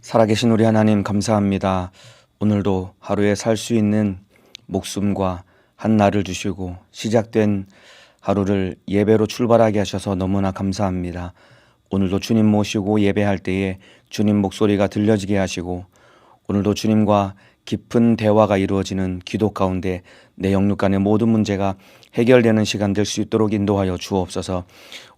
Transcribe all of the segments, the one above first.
살아계신 우리 하나님 감사합니다. 오늘도 하루에 살 수 있는 목숨과 한 날을 주시고 시작된 하루를 예배로 출발하게 하셔서 너무나 감사합니다. 오늘도 주님 모시고 예배할 때에 주님 목소리가 들려지게 하시고 오늘도 주님과 깊은 대화가 이루어지는 기도 가운데 내 영육 간의 모든 문제가 해결되는 시간 될 수 있도록 인도하여 주옵소서.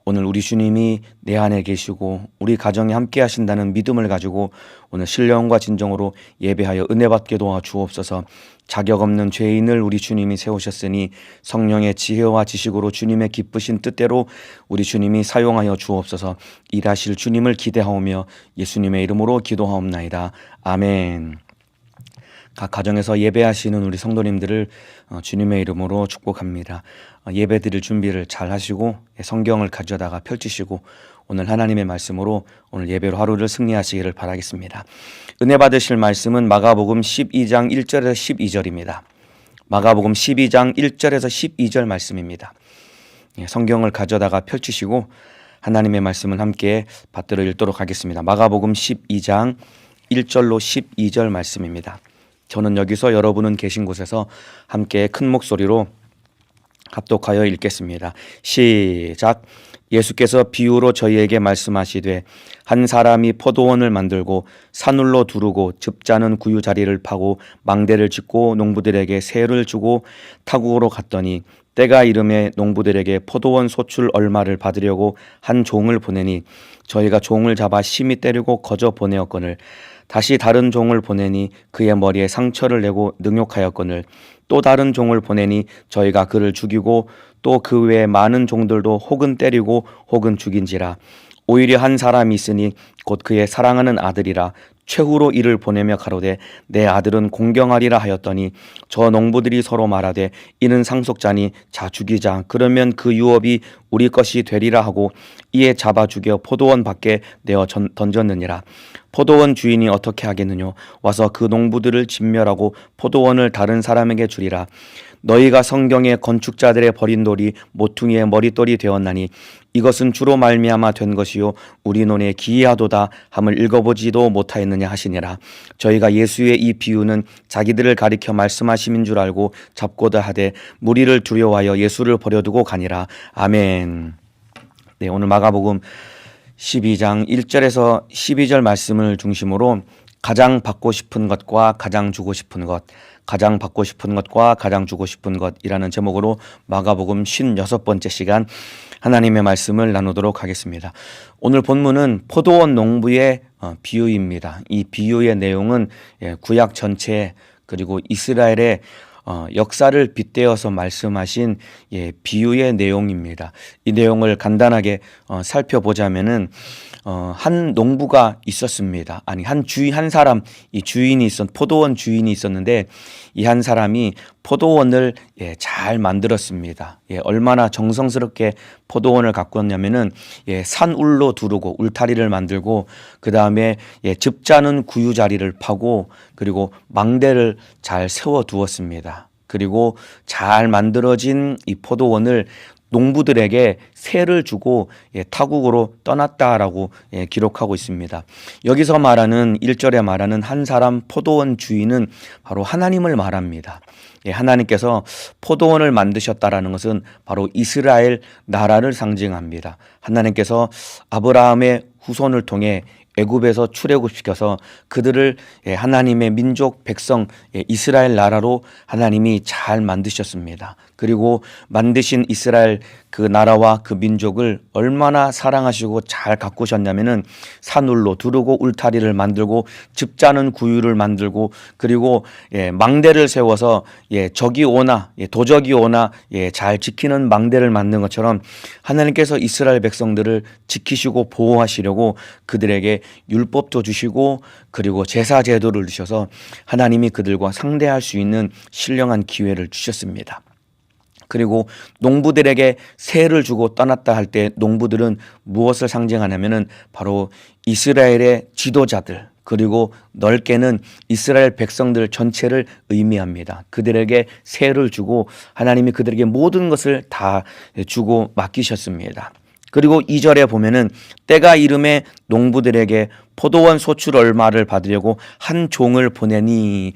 오늘 우리 주님이 내 안에 계시고 우리 가정에 함께 하신다는 믿음을 가지고 오늘 신령과 진정으로 예배하여 은혜 받게 도와 주옵소서. 자격 없는 죄인을 우리 주님이 세우셨으니 성령의 지혜와 지식으로 주님의 기쁘신 뜻대로 우리 주님이 사용하여 주옵소서. 일하실 주님을 기대하오며 예수님의 이름으로 기도하옵나이다. 아멘. 각 가정에서 예배하시는 우리 성도님들을 주님의 이름으로 축복합니다. 예배 드릴 준비를 잘 하시고 성경을 가져다가 펼치시고 오늘 하나님의 말씀으로 오늘 예배로 하루를 승리하시기를 바라겠습니다. 은혜 받으실 말씀은 마가복음 12장 1절에서 12절입니다. 마가복음 12장 1절에서 12절 말씀입니다. 성경을 가져다가 펼치시고 하나님의 말씀을 함께 받들어 읽도록 하겠습니다. 마가복음 12장 1절로 12절 말씀입니다. 저는 여기서 여러분은 계신 곳에서 함께 큰 목소리로 합독하여 읽겠습니다. 시작. 예수께서 비유로 저희에게 말씀하시되 한 사람이 포도원을 만들고 산울로 두르고 즙자는 구유 자리를 파고 망대를 짓고 농부들에게 세를 주고 타국으로 갔더니 때가 이름에 농부들에게 포도원 소출 얼마를 받으려고 한 종을 보내니 저희가 종을 잡아 심히 때리고 거저 보내었거늘 다시 다른 종을 보내니 그의 머리에 상처를 내고 능욕하였거늘 또 다른 종을 보내니 저희가 그를 죽이고 또 그 외에 많은 종들도 혹은 때리고 혹은 죽인지라. 오히려 한 사람이 있으니 곧 그의 사랑하는 아들이라 최후로 이를 보내며 가로되 내 아들은 공경하리라 하였더니 저 농부들이 서로 말하되 이는 상속자니 자 죽이자 그러면 그 유업이 우리 것이 되리라 하고 이에 잡아 죽여 포도원 밖에 내어 던졌느니라. 포도원 주인이 어떻게 하겠느냐 와서 그 농부들을 진멸하고 포도원을 다른 사람에게 주리라. 너희가 성경의 건축자들의 버린 돌이 모퉁이의 머릿돌이 되었나니 이것은 주로 말미암아 된 것이요 우리 눈에 기이하도다 함을 읽어보지도 못하였느냐 하시니라. 저희가 예수의 이 비유는 자기들을 가리켜 말씀하심인 줄 알고 잡고자 하되 무리를 두려워하여 예수를 버려두고 가니라. 아멘. 네, 오늘 마가복음 12장 1절에서 12절 말씀을 중심으로 가장 받고 싶은 것과 가장 주고 싶은 것, 가장 받고 싶은 것과 가장 주고 싶은 것이라는 제목으로 마가복음 56번째 시간 하나님의 말씀을 나누도록 하겠습니다. 오늘 본문은 포도원 농부의 비유입니다. 이 비유의 내용은 구약 전체 그리고 이스라엘의 역사를 빗대어서 말씀하신 비유의 내용입니다. 이 내용을 간단하게 살펴보자면은 한 농부가 있었습니다. 아니 한 사람 이 주인이 포도원 주인이 있었는데 이 한 사람이 포도원을 잘 만들었습니다. 얼마나 정성스럽게 포도원을 가꾸었냐면은 산울로 두르고 울타리를 만들고 그 다음에 즙자는 구유 자리를 파고 그리고 망대를 잘 세워 두었습니다. 그리고 잘 만들어진 이 포도원을 농부들에게 세를 주고 타국으로 떠났다라고 기록하고 있습니다. 여기서 말하는 1절에 말하는 한 사람 포도원 주인은 바로 하나님을 말합니다. 하나님께서 포도원을 만드셨다라는 것은 바로 이스라엘 나라를 상징합니다. 하나님께서 아브라함의 후손을 통해 애굽에서 출애굽시켜서 그들을 하나님의 민족 백성 이스라엘 나라로 하나님이 잘 만드셨습니다. 그리고 만드신 이스라엘 그 나라와 그 민족을 얼마나 사랑하시고 잘 가꾸셨냐면은 산울로 두르고 울타리를 만들고 즙자는 구유를 만들고 그리고 망대를 세워서 적이 오나 도적이 오나 잘 지키는 망대를 만든 것처럼 하나님께서 이스라엘 백성들을 지키시고 보호하시려고 그들에게 율법도 주시고 그리고 제사 제도를 주셔서 하나님이 그들과 상대할 수 있는 신령한 기회를 주셨습니다. 그리고 농부들에게 세를 주고 떠났다 할 때 농부들은 무엇을 상징하냐면은 바로 이스라엘의 지도자들 그리고 넓게는 이스라엘 백성들 전체를 의미합니다. 그들에게 세를 주고 하나님이 그들에게 모든 것을 다 주고 맡기셨습니다. 그리고 2절에 보면은 때가 이름에 농부들에게 포도원 소출 얼마를 받으려고 한 종을 보내니,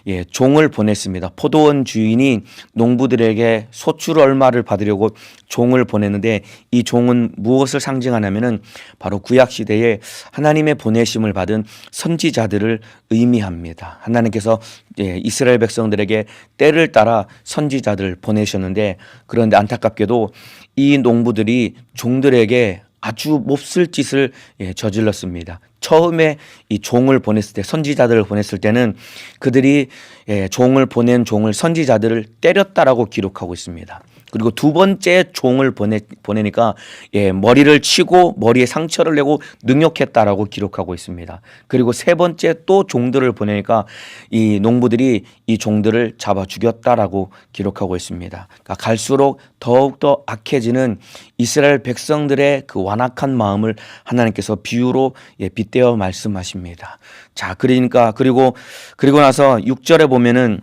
예, 종을 보냈습니다. 포도원 주인이 농부들에게 소출 얼마를 받으려고 종을 보냈는데, 이 종은 무엇을 상징하냐면은 바로 구약 시대에 하나님의 보내심을 받은 선지자들을 의미합니다. 하나님께서, 예, 이스라엘 백성들에게 때를 따라 선지자들을 보내셨는데, 그런데 안타깝게도 이 농부들이 종들에게 아주 몹쓸 짓을, 예, 저질렀습니다. 처음에 이 종을 보냈을 때, 선지자들을 보냈을 때는 그들이, 예, 보낸 종을, 선지자들을 때렸다라고 기록하고 있습니다. 그리고 두 번째 종을 보내니까, 예, 머리를 치고 머리에 상처를 내고 능욕했다라고 기록하고 있습니다. 그리고 세 번째 또 종들을 보내니까 이 농부들이 이 종들을 잡아 죽였다라고 기록하고 있습니다. 그러니까 갈수록 더욱더 악해지는 이스라엘 백성들의 그 완악한 마음을 하나님께서 비유로, 예, 빗대어 말씀하십니다. 자, 그러니까 그리고 나서 6절에 보면은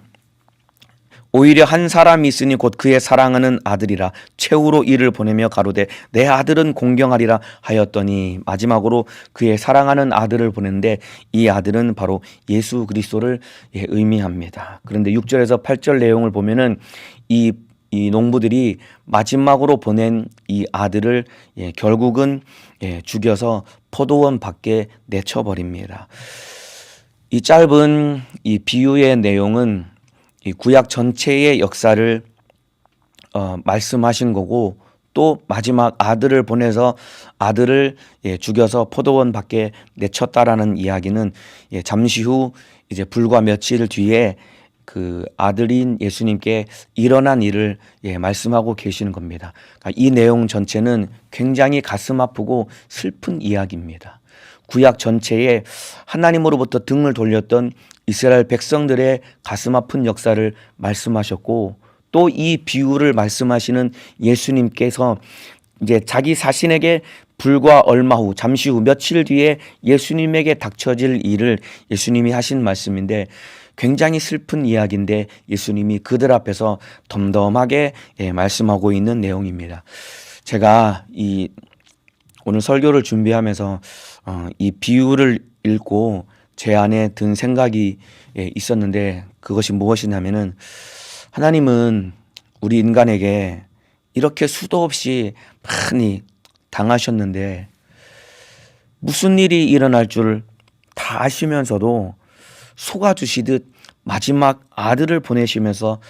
오히려 한 사람이 있으니 곧 그의 사랑하는 아들이라 최후로 이를 보내며 가로되 내 아들은 공경하리라 하였더니, 마지막으로 그의 사랑하는 아들을 보냈는데 이 아들은 바로 예수 그리스도를, 예, 의미합니다. 그런데 6절에서 8절 내용을 보면은 이 농부들이 마지막으로 보낸 이 아들을, 예, 결국은, 예, 죽여서 포도원 밖에 내쳐버립니다. 이 짧은 이 비유의 내용은 이 구약 전체의 역사를 말씀하신 거고, 또 마지막 아들을 보내서 아들을, 예, 죽여서 포도원 밖에 내쳤다라는 이야기는, 예, 잠시 후 이제 불과 며칠 뒤에 그 아들인 예수님께 일어난 일을, 예, 말씀하고 계시는 겁니다. 그러니까 이 내용 전체는 굉장히 가슴 아프고 슬픈 이야기입니다. 구약 전체에 하나님으로부터 등을 돌렸던 이스라엘 백성들의 가슴 아픈 역사를 말씀하셨고, 또 이 비유를 말씀하시는 예수님께서 이제 자기 자신에게 불과 얼마 후, 잠시 후 며칠 뒤에 예수님에게 닥쳐질 일을 예수님이 하신 말씀인데, 굉장히 슬픈 이야기인데 예수님이 그들 앞에서 덤덤하게, 예, 말씀하고 있는 내용입니다. 제가 오늘 설교를 준비하면서 이 비유를 읽고 제 안에 든 생각이, 예, 있었는데, 그것이 무엇이냐면은 하나님은 우리 인간에게 이렇게 수도 없이 많이 당하셨는데 무슨 일이 일어날 줄 다 아시면서도 속아주시듯 마지막 아들을 보내시면서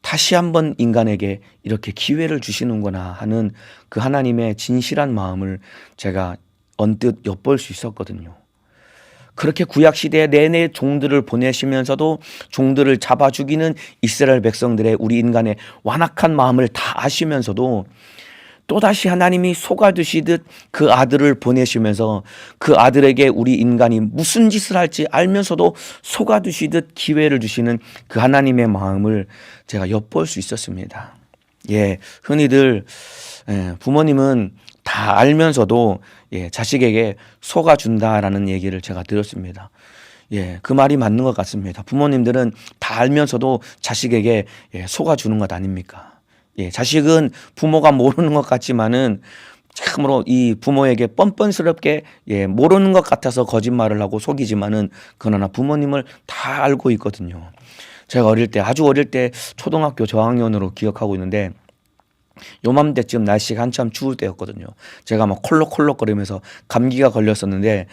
다시 한번 인간에게 이렇게 기회를 주시는구나 하는 그 하나님의 진실한 마음을 제가 언뜻 엿볼 수 있었거든요. 그렇게 구약시대 내내 종들을 보내시면서도 종들을 잡아 죽이는 이스라엘 백성들의, 우리 인간의 완악한 마음을 다 아시면서도 또다시 하나님이 속아두시듯 그 아들을 보내시면서 그 아들에게 우리 인간이 무슨 짓을 할지 알면서도 속아두시듯 기회를 주시는 그 하나님의 마음을 제가 엿볼 수 있었습니다. 예, 흔히들, 예, 부모님은 다 알면서도, 예, 자식에게 속아준다라는 얘기를 제가 들었습니다. 예, 그 말이 맞는 것 같습니다. 부모님들은 다 알면서도 자식에게, 예, 속아주는 것 아닙니까? 예, 자식은 부모가 모르는 것 같지만은 참으로 이 부모에게 뻔뻔스럽게, 예, 모르는 것 같아서 거짓말을 하고 속이지만은 그러나 부모님을 다 알고 있거든요. 제가 아주 어릴 때 초등학교 저학년으로 기억하고 있는데, 요맘때쯤 날씨가 한참 추울 때였거든요. 제가 막 콜록콜록거리면서 감기가 걸렸었는데,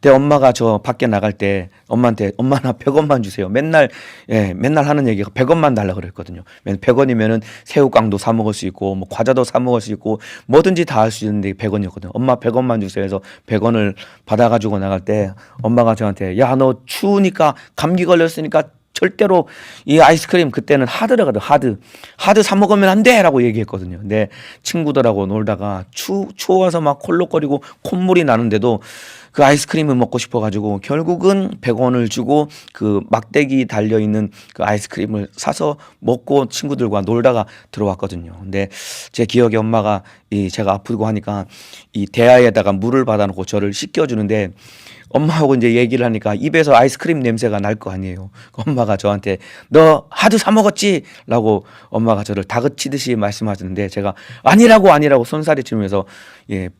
내 엄마가 저 밖에 나갈 때 엄마한테 엄마 나 100원만 주세요. 맨날 하는 얘기가 100원만 달라 그랬거든요. 100원이면은 새우깡도 사 먹을 수 있고 뭐 과자도 사 먹을 수 있고 뭐든지 다 할 수 있는데 100원이었거든요. 엄마 100원만 주세요 해서 100원을 받아가지고 나갈 때 엄마가 저한테 야, 너 추우니까 감기 걸렸으니까 절대로 이 아이스크림, 그때는 하드라거든, 하드 사 먹으면 안 돼! 라고 얘기했거든요. 근데 친구들하고 놀다가 추워서 막 콜록거리고 콧물이 나는데도 그 아이스크림을 먹고 싶어가지고 결국은 100원을 주고 그 막대기 달려있는 그 아이스크림을 사서 먹고 친구들과 놀다가 들어왔거든요. 근데 제 기억에 엄마가 제가 아프고 하니까 이 대야에다가 물을 받아놓고 저를 씻겨주는데 엄마하고 이제 얘기를 하니까 입에서 아이스크림 냄새가 날 거 아니에요. 엄마가 저한테 너 하도 사 먹었지? 라고 엄마가 저를 다그치듯이 말씀하셨는데 제가 아니라고 손살이 치면서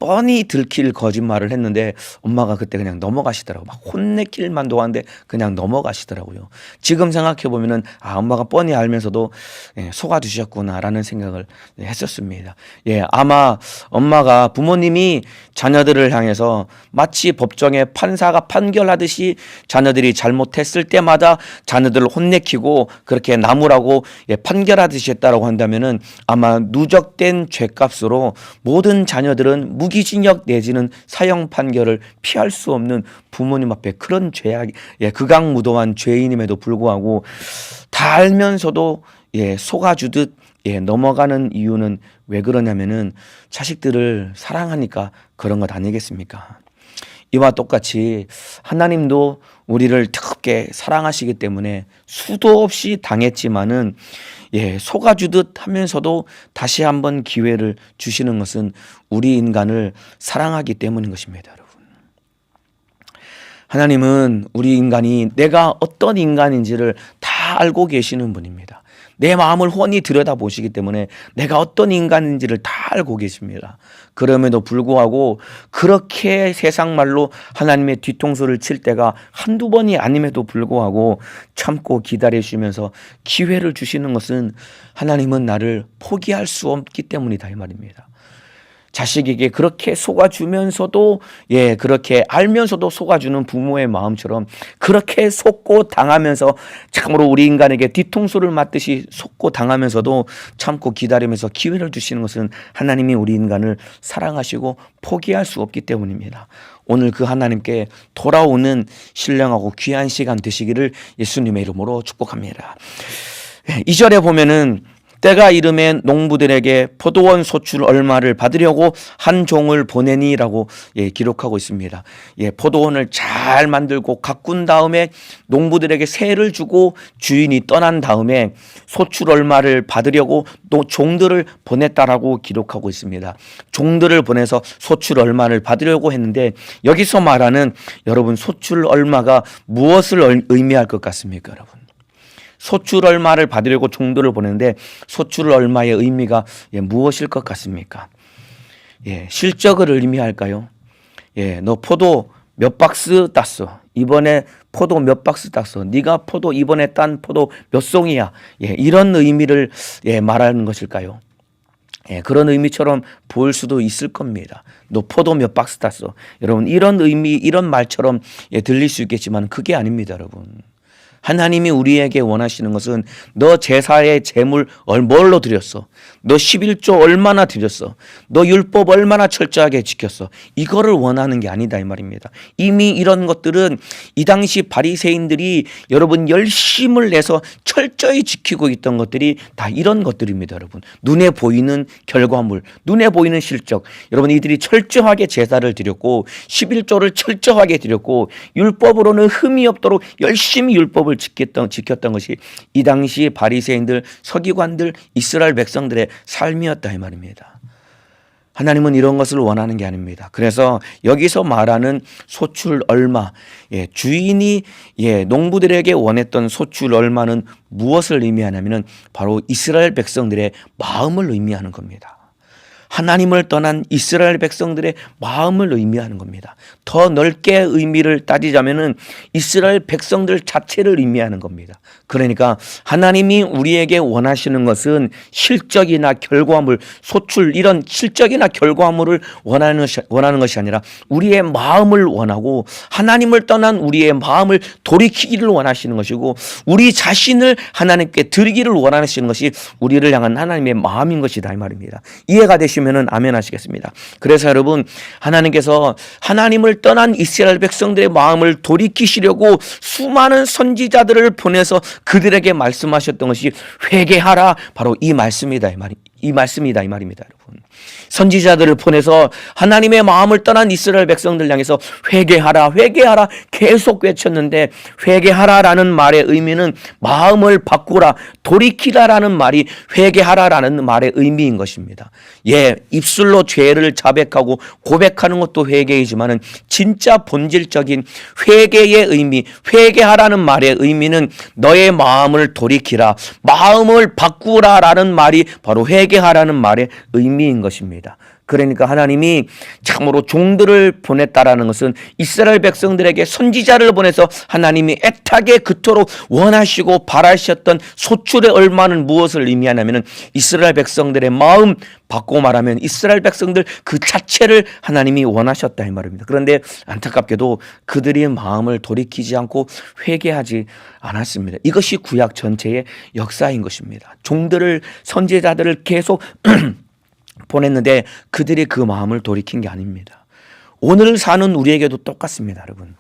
뻔히 들킬 거짓말을 했는데 엄마가 그때 그냥 넘어가시더라고요. 막 혼내킬 만도 하는데 그냥 넘어가시더라고요. 지금 생각해 보면은 엄마가 뻔히 알면서도 속아주셨구나라는 생각을 했었습니다. 아마 엄마가 부모님이 자녀들을 향해서 마치 법정에 판사가 판결하듯이 자녀들이 잘못했을 때마다 자녀들을 혼내키고 그렇게 나무라고 판결하듯이 했다라고 한다면은 아마 누적된 죄값으로 모든 자녀들은 무기징역 내지는 사형 판결을 피할 수 없는 부모님 앞에 그런 죄악, 극악무도한 죄인임에도 불구하고 다 알면서도 속아주듯 넘어가는 이유는 왜 그러냐면은 자식들을 사랑하니까 그런 것 아니겠습니까? 이와 똑같이 하나님도 우리를 뜨겁게 사랑하시기 때문에 수도 없이 당했지만은 속아주듯 하면서도 다시 한번 기회를 주시는 것은 우리 인간을 사랑하기 때문인 것입니다, 여러분. 하나님은 우리 인간이 내가 어떤 인간인지를 다 알고 계시는 분입니다. 내 마음을 훤히 들여다보시기 때문에 내가 어떤 인간인지를 다 알고 계십니다. 그럼에도 불구하고 그렇게 세상 말로 하나님의 뒤통수를 칠 때가 한두 번이 아님에도 불구하고 참고 기다리시면서 기회를 주시는 것은 하나님은 나를 포기할 수 없기 때문이다 이 말입니다. 자식에게 그렇게 속아주면서도 그렇게 알면서도 속아주는 부모의 마음처럼 그렇게 속고 당하면서 참으로 우리 인간에게 뒤통수를 맞듯이 속고 당하면서도 참고 기다리면서 기회를 주시는 것은 하나님이 우리 인간을 사랑하시고 포기할 수 없기 때문입니다. 오늘 그 하나님께 돌아오는 신령하고 귀한 시간 되시기를 예수님의 이름으로 축복합니다. 2절에 보면은 때가 이름에 농부들에게 포도원 소출 얼마를 받으려고 한 종을 보내니라고 기록하고 있습니다. 포도원을 잘 만들고 가꾼 다음에 농부들에게 세를 주고 주인이 떠난 다음에 소출 얼마를 받으려고 또 종들을 보냈다라고 기록하고 있습니다. 종들을 보내서 소출 얼마를 받으려고 했는데 여기서 말하는 여러분 소출 얼마가 무엇을 의미할 것 같습니까, 여러분? 소출 얼마를 받으려고 종들을 보내는데 소출 얼마의 의미가 무엇일 것 같습니까? 실적을 의미할까요? 너 포도 몇 박스 땄어? 이번에 포도 몇 박스 땄어? 네가 포도 이번에 딴 포도 몇 송이야? 이런 의미를 말하는 것일까요? 그런 의미처럼 보일 수도 있을 겁니다. 너 포도 몇 박스 땄어? 여러분 이런 의미 이런 말처럼 들릴 수 있겠지만 그게 아닙니다, 여러분. 하나님이 우리에게 원하시는 것은 너 제사의 제물 뭘로 드렸어? 너 11조 얼마나 드렸어? 너 율법 얼마나 철저하게 지켰어? 이거를 원하는 게 아니다 이 말입니다. 이미 이런 것들은 이 당시 바리새인들이 여러분 열심을 내서 철저히 지키고 있던 것들이 다 이런 것들입니다, 여러분. 눈에 보이는 결과물, 눈에 보이는 실적. 여러분 이들이 철저하게 제사를 드렸고 11조를 철저하게 드렸고 율법으로는 흠이 없도록 열심히 율법을 지켰던 것이 이 당시 바리새인들, 서기관들, 이스라엘 백성들의 삶이었다 이 말입니다. 하나님은 이런 것을 원하는 게 아닙니다. 그래서 여기서 말하는 소출 얼마, 주인이 농부들에게 원했던 소출 얼마는 무엇을 의미하냐면은 바로 이스라엘 백성들의 마음을 의미하는 겁니다. 하나님을 떠난 이스라엘 백성들의 마음을 의미하는 겁니다. 더 넓게 의미를 따지자면은 이스라엘 백성들 자체를 의미하는 겁니다. 그러니까 하나님이 우리에게 원하시는 것은 실적이나 결과물, 소출 이런 실적이나 결과물을 원하는 것이 아니라 우리의 마음을 원하고 하나님을 떠난 우리의 마음을 돌이키기를 원하시는 것이고 우리 자신을 하나님께 드리기를 원하시는 것이 우리를 향한 하나님의 마음인 것이다 이 말입니다. 이해가 되시면 아멘 하시겠습니다. 그래서 여러분 하나님께서 하나님을 떠난 이스라엘 백성들의 마음을 돌이키시려고 수많은 선지자들을 보내서 그들에게 말씀하셨던 것이 회개하라 바로 이 말씀이다 이 말씀이다 이 말입니다, 여러분. 선지자들을 보내서 하나님의 마음을 떠난 이스라엘 백성들 향해서 회개하라 회개하라 계속 외쳤는데, 회개하라라는 말의 의미는 마음을 바꾸라, 돌이키라라는 말이 회개하라라는 말의 의미인 것입니다. 예, 입술로 죄를 자백하고 고백하는 것도 회개이지만은 진짜 본질적인 회개의 의미, 회개하라는 말의 의미는 너의 마음을 돌이키라, 마음을 바꾸라라는 말이 바로 회개하라는 말의 의미인 것입니다. 그러니까 하나님이 참으로 종들을 보냈다라는 것은 이스라엘 백성들에게 선지자를 보내서 하나님이 애타게 그토록 원하시고 바라셨던 소출의 얼마는 무엇을 의미하냐면 이스라엘 백성들의 마음, 바꾸고 말하면 이스라엘 백성들 그 자체를 하나님이 원하셨다 이 말입니다. 그런데 안타깝게도 그들이 마음을 돌이키지 않고 회개하지 않았습니다. 이것이 구약 전체의 역사인 것입니다. 종들을, 선지자들을 계속 보냈는데 그들이 그 마음을 돌이킨 게 아닙니다. 오늘 사는 우리에게도 똑같습니다, 여러분.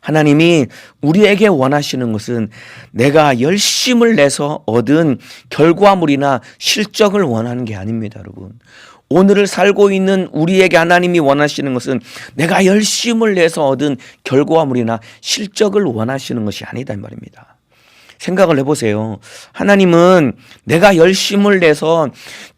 하나님이 우리에게 원하시는 것은 내가 열심을 내서 얻은 결과물이나 실적을 원하는 게 아닙니다, 여러분. 오늘을 살고 있는 우리에게 하나님이 원하시는 것은 내가 열심을 내서 얻은 결과물이나 실적을 원하시는 것이 아니다 이 말입니다. 생각을 해보세요. 하나님은 내가 열심을 내서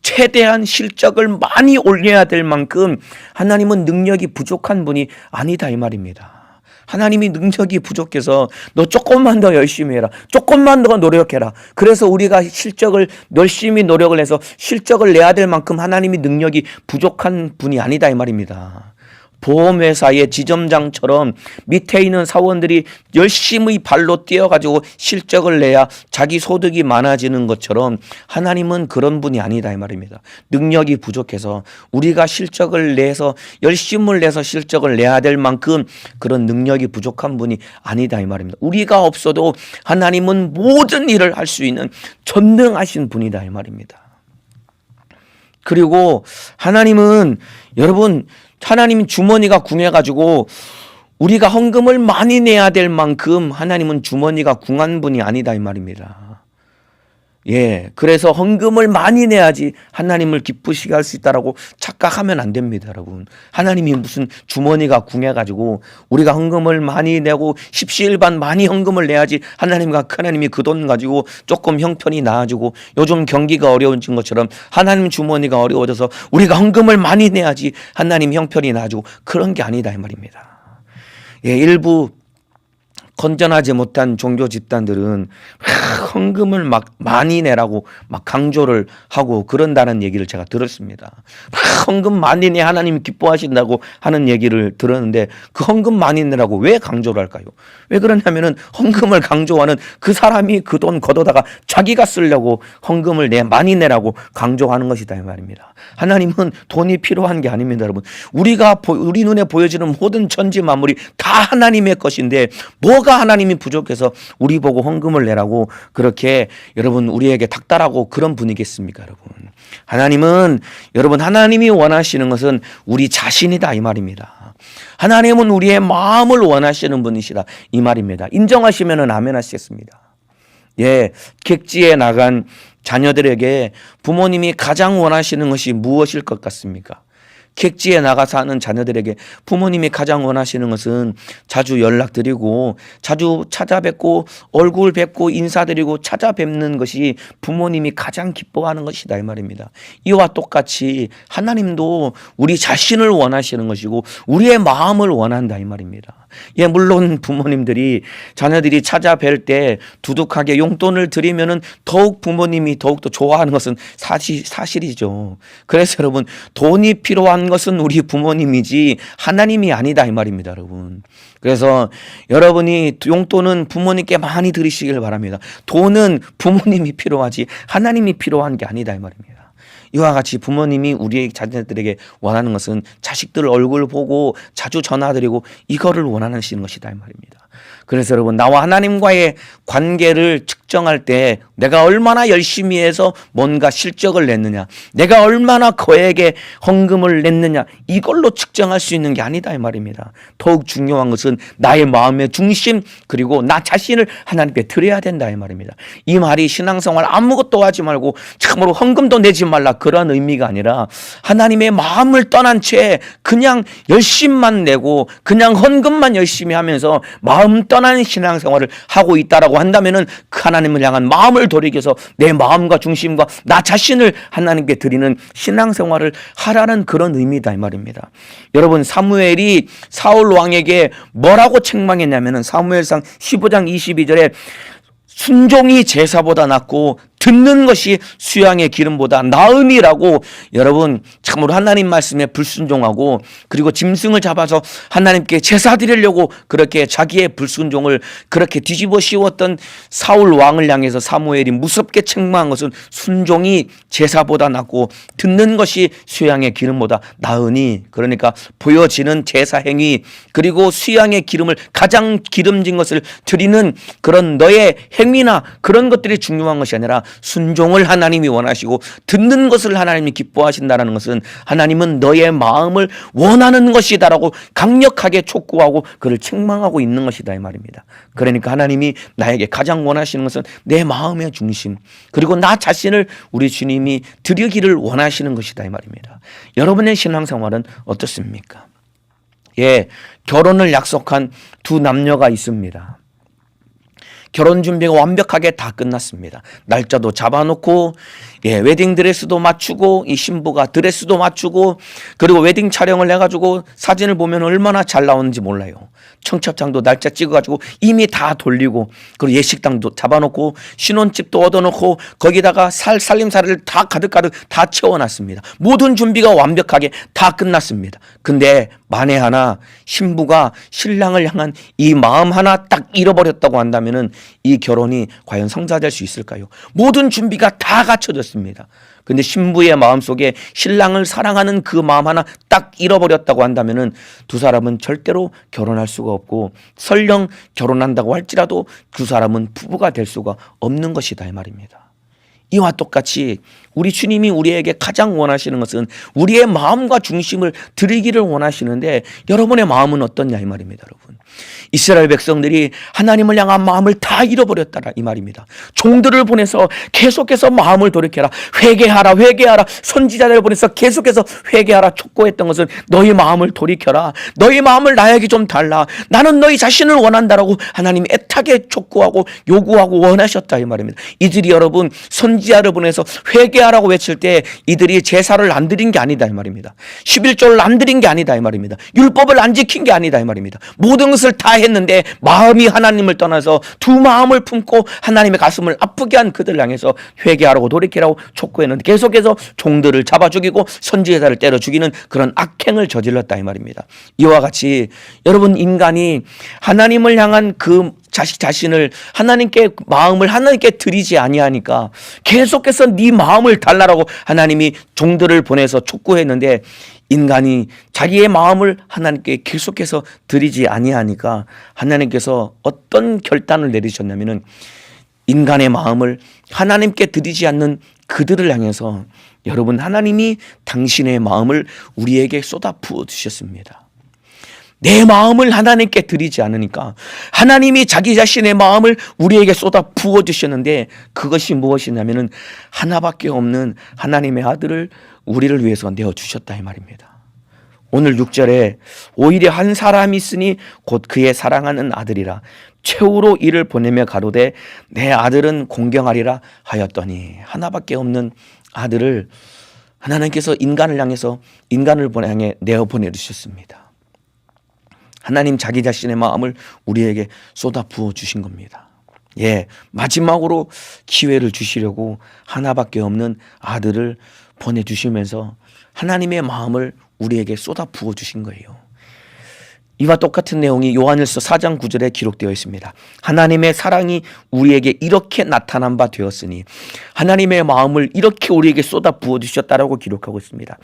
최대한 실적을 많이 올려야 될 만큼 하나님은 능력이 부족한 분이 아니다 이 말입니다. 하나님이 능력이 부족해서 너 조금만 더 열심히 해라, 조금만 더 노력해라, 그래서 우리가 실적을 열심히 노력을 해서 실적을 내야 될 만큼 하나님이 능력이 부족한 분이 아니다 이 말입니다. 보험회사의 지점장처럼 밑에 있는 사원들이 열심히 발로 뛰어가지고 실적을 내야 자기 소득이 많아지는 것처럼 하나님은 그런 분이 아니다 이 말입니다. 능력이 부족해서 우리가 실적을 내서 열심을 내서 실적을 내야 될 만큼 그런 능력이 부족한 분이 아니다 이 말입니다. 우리가 없어도 하나님은 모든 일을 할 수 있는 전능하신 분이다 이 말입니다. 그리고 하나님은 여러분, 하나님 주머니가 궁해가지고 우리가 헌금을 많이 내야 될 만큼 하나님은 주머니가 궁한 분이 아니다 이 말입니다. 예, 그래서 헌금을 많이 내야지 하나님을 기쁘시게 할 수 있다라고 착각하면 안 됩니다, 여러분. 하나님이 무슨 주머니가 궁해가지고 우리가 헌금을 많이 내고 십시일반 많이 헌금을 내야지 하나님이 그 돈 가지고 조금 형편이 나아지고, 요즘 경기가 어려워진 것처럼 하나님 주머니가 어려워져서 우리가 헌금을 많이 내야지 하나님 형편이 나아지고, 그런 게 아니다 이 말입니다. 예, 일부 건전하지 못한 종교 집단들은 헌금을 막 많이 내라고 막 강조를 하고 그런다는 얘기를 제가 들었습니다. 헌금 많이 내 하나님 기뻐하신다고 하는 얘기를 들었는데 그 헌금 많이 내라고 왜 강조를 할까요? 왜 그러냐면은 헌금을 강조하는 그 사람이 그 돈 걷어다가 자기가 쓰려고 헌금을 많이 내라고 강조하는 것이다 이 말입니다. 하나님은 돈이 필요한 게 아닙니다, 여러분. 우리 눈에 보여지는 모든 천지 만물이 다 하나님의 것인데 뭐가 하나님이 부족해서 우리 보고 헌금을 내라고 그렇게 여러분 우리에게 닥달하고 그런 분이겠습니까, 여러분? 하나님은 여러분, 하나님이 원하시는 것은 우리 자신이다 이 말입니다. 하나님은 우리의 마음을 원하시는 분이시다 이 말입니다. 인정하시면은 아멘 하시겠습니다. 예, 객지에 나간 자녀들에게 부모님이 가장 원하시는 것이 무엇일 것 같습니까? 객지에 나가서 하는 자녀들에게 부모님이 가장 원하시는 것은 자주 연락드리고 자주 찾아뵙고 얼굴 뵙고 인사드리고 찾아뵙는 것이 부모님이 가장 기뻐하는 것이다 이 말입니다. 이와 똑같이 하나님도 우리 자신을 원하시는 것이고 우리의 마음을 원한다 이 말입니다. 예, 물론 부모님들이 자녀들이 찾아뵐 때 두둑하게 용돈을 드리면은 더욱 부모님이 더욱더 좋아하는 것은 사실이죠. 그래서 여러분, 돈이 필요한 것은 우리 부모님이지 하나님이 아니다 이 말입니다, 여러분. 그래서 여러분이 용돈은 부모님께 많이 드리시길 바랍니다. 돈은 부모님이 필요하지 하나님이 필요한 게 아니다 이 말입니다. 이와 같이 부모님이 우리의 자녀들에게 원하는 것은 자식들 얼굴 보고 자주 전화드리고 이거를 원하시는 것이다 이 말입니다. 그래서 여러분, 나와 하나님과의 관계를 측정할 때 내가 얼마나 열심히 해서 뭔가 실적을 냈느냐, 내가 얼마나 그에게 헌금을 냈느냐, 이걸로 측정할 수 있는 게 아니다 이 말입니다. 더욱 중요한 것은 나의 마음의 중심, 그리고 나 자신을 하나님께 드려야 된다 이 말입니다. 이 말이 신앙생활 아무것도 하지 말고 참으로 헌금도 내지 말라, 그런 의미가 아니라 하나님의 마음을 떠난 채 그냥 열심만 내고 그냥 헌금만 열심히 하면서 마음 떠난 신앙생활을 하고 있다라고 한다면은 하나님을 향한 마음을 돌이켜서 내 마음과 중심과 나 자신을 하나님께 드리는 신앙생활을 하라는 그런 의미다 이 말입니다. 여러분, 사무엘이 사울 왕에게 뭐라고 책망했냐면은 사무엘상 15장 22절에 순종이 제사보다 낫고 듣는 것이 수양의 기름보다 나음이라고, 여러분 참으로 하나님 말씀에 불순종하고 그리고 짐승을 잡아서 하나님께 제사 드리려고 그렇게 자기의 불순종을 그렇게 뒤집어 씌웠던 사울 왕을 향해서 사무엘이 무섭게 책망한 것은 순종이 제사보다 낫고 듣는 것이 수양의 기름보다 나으니, 그러니까 보여지는 제사 행위 그리고 수양의 기름을 가장 기름진 것을 드리는 그런 너의 행위나 그런 것들이 중요한 것이 아니라 순종을 하나님이 원하시고 듣는 것을 하나님이 기뻐하신다는 것은 하나님은 너의 마음을 원하는 것이다라고 강력하게 촉구하고 그를 책망하고 있는 것이다 이 말입니다. 그러니까 하나님이 나에게 가장 원하시는 것은 내 마음의 중심 그리고 나 자신을 우리 주님이 드리기를 원하시는 것이다 이 말입니다. 여러분의 신앙생활은 어떻습니까? 예, 결혼을 약속한 두 남녀가 있습니다. 결혼 준비가 완벽하게 다 끝났습니다. 날짜도 잡아놓고 웨딩 드레스도 맞추고 이 신부가 드레스도 맞추고 그리고 웨딩 촬영을 해가지고 사진을 보면 얼마나 잘 나오는지 몰라요. 청첩장도 날짜 찍어가지고 이미 다 돌리고 그리고 예식당도 잡아놓고 신혼집도 얻어놓고 거기다가 살림살이를 다 가득가득 다 채워놨습니다. 모든 준비가 완벽하게 다 끝났습니다. 근데 만에 하나 신부가 신랑을 향한 이 마음 하나 딱 잃어버렸다고 한다면은 이 결혼이 과연 성사될 수 있을까요? 모든 준비가 다 갖춰졌습니다. 근데 신부의 마음속에 신랑을 사랑하는 그 마음 하나 딱 잃어버렸다고 한다면은 두 사람은 절대로 결혼할 수가 없고 설령 결혼한다고 할지라도 두 사람은 부부가 될 수가 없는 것이다 이 말입니다. 이와 똑같이 우리 주님이 우리에게 가장 원하시는 것은 우리의 마음과 중심을 드리기를 원하시는데 여러분의 마음은 어떻냐 이 말입니다. 여러분, 이스라엘 백성들이 하나님을 향한 마음을 다 잃어버렸다라 이 말입니다. 종들을 보내서 계속해서 마음을 돌이켜라, 회개하라, 회개하라, 선지자들을 보내서 계속해서 회개하라 촉구했던 것은 너희 마음을 돌이켜라, 너희 마음을 나에게 좀 달라, 나는 너희 자신을 원한다라고 하나님이 애타게 촉구하고 요구하고 원하셨다 이 말입니다. 이들이 여러분 선지자를 보내서 회개하라고 외칠 때 이들이 제사를 안 드린 게 아니다 이 말입니다. 11조를 안 드린 게 아니다 이 말입니다. 율법을 안 지킨 게 아니다 이 말입니다. 모든 것을 다 했는데 마음이 하나님을 떠나서 두 마음을 품고 하나님의 가슴을 아프게 한 그들을 향해서 회개하라고 돌이키라고 촉구했는데 계속해서 종들을 잡아 죽이고 선지자를 때려 죽이는 그런 악행을 저질렀다 이 말입니다. 이와 같이 여러분, 인간이 하나님을 향한 그 자신을 하나님께 마음을 하나님께 드리지 아니하니까 계속해서 네 마음을 달라라고 하나님이 종들을 보내서 촉구했는데 인간이 자기의 마음을 하나님께 계속해서 드리지 아니하니까 하나님께서 어떤 결단을 내리셨냐면은 인간의 마음을 하나님께 드리지 않는 그들을 향해서 여러분, 하나님이 당신의 마음을 우리에게 쏟아 부어 주셨습니다. 내 마음을 하나님께 드리지 않으니까 하나님이 자기 자신의 마음을 우리에게 쏟아 부어 주셨는데 그것이 무엇이냐면은 하나밖에 없는 하나님의 아들을 우리를 위해서 내어주셨다 이 말입니다. 오늘 6절에 오히려 한 사람이 있으니 곧 그의 사랑하는 아들이라 최후로 이를 보내며 가로되 내 아들은 공경하리라 하였더니 하나밖에 없는 아들을 하나님께서 인간을 향해서 인간을 향해 내어 보내주셨습니다. 하나님 자기 자신의 마음을 우리에게 쏟아 부어 주신 겁니다. 마지막으로 기회를 주시려고 하나밖에 없는 아들을 보내주시면서 하나님의 마음을 우리에게 쏟아 부어 주신 거예요. 이와 똑같은 내용이 요한일서 4장 9절에 기록되어 있습니다. 하나님의 사랑이 우리에게 이렇게 나타난 바 되었으니 하나님의 마음을 이렇게 우리에게 쏟아 부어주셨다라고 기록하고 있습니다.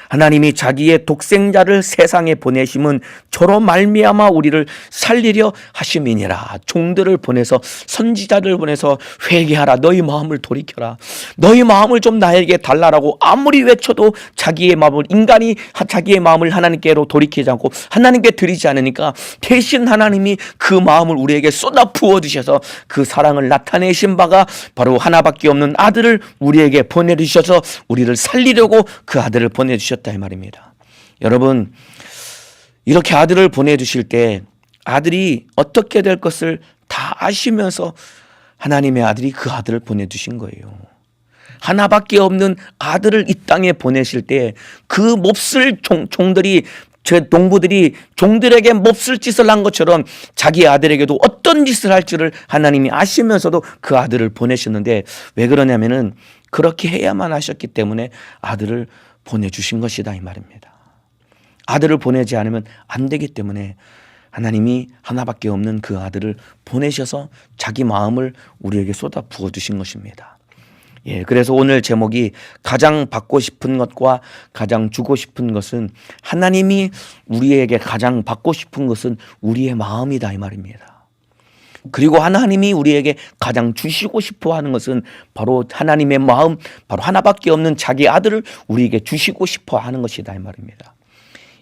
하나님이 자기의 독생자를 세상에 보내심은 저로 말미암아 우리를 살리려 하심이니라. 종들을 보내서 선지자를 보내서 회개하라, 너희 마음을 돌이켜라, 너희 마음을 좀 나에게 달라라고 아무리 외쳐도 자기의 마음을, 인간이 자기의 마음을 하나님께로 돌이키지 않고 하나님께 드리지 않으니까 대신 하나님이 그 마음을 우리에게 쏟아 부어주셔서 그 사랑을 나타내신 바가 바로 하나밖에 없는 아들을 우리에게 보내주셔서 우리를 살리려고 그 아들을 보내주셨다 이 말입니다. 여러분, 이렇게 아들을 보내주실 때 아들이 어떻게 될 것을 다 아시면서 하나님의 아들이 그 아들을 보내주신 거예요. 하나밖에 없는 아들을 이 땅에 보내실 때 그 몹쓸 종들이, 제 농부들이 종들에게 몹쓸 짓을 한 것처럼 자기 아들에게도 어떤 짓을 할 줄을 하나님이 아시면서도 그 아들을 보내셨는데, 왜 그러냐면은 그렇게 해야만 하셨기 때문에 아들을 보내주신 것이다 이 말입니다. 아들을 보내지 않으면 안 되기 때문에 하나님이 하나밖에 없는 그 아들을 보내셔서 자기 마음을 우리에게 쏟아 부어주신 것입니다. 예, 그래서 오늘 제목이 가장 받고 싶은 것과 가장 주고 싶은 것은, 하나님이 우리에게 가장 받고 싶은 것은 우리의 마음이다 이 말입니다. 그리고 하나님이 우리에게 가장 주시고 싶어 하는 것은 바로 하나님의 마음, 바로 하나밖에 없는 자기 아들을 우리에게 주시고 싶어 하는 것이다 이 말입니다.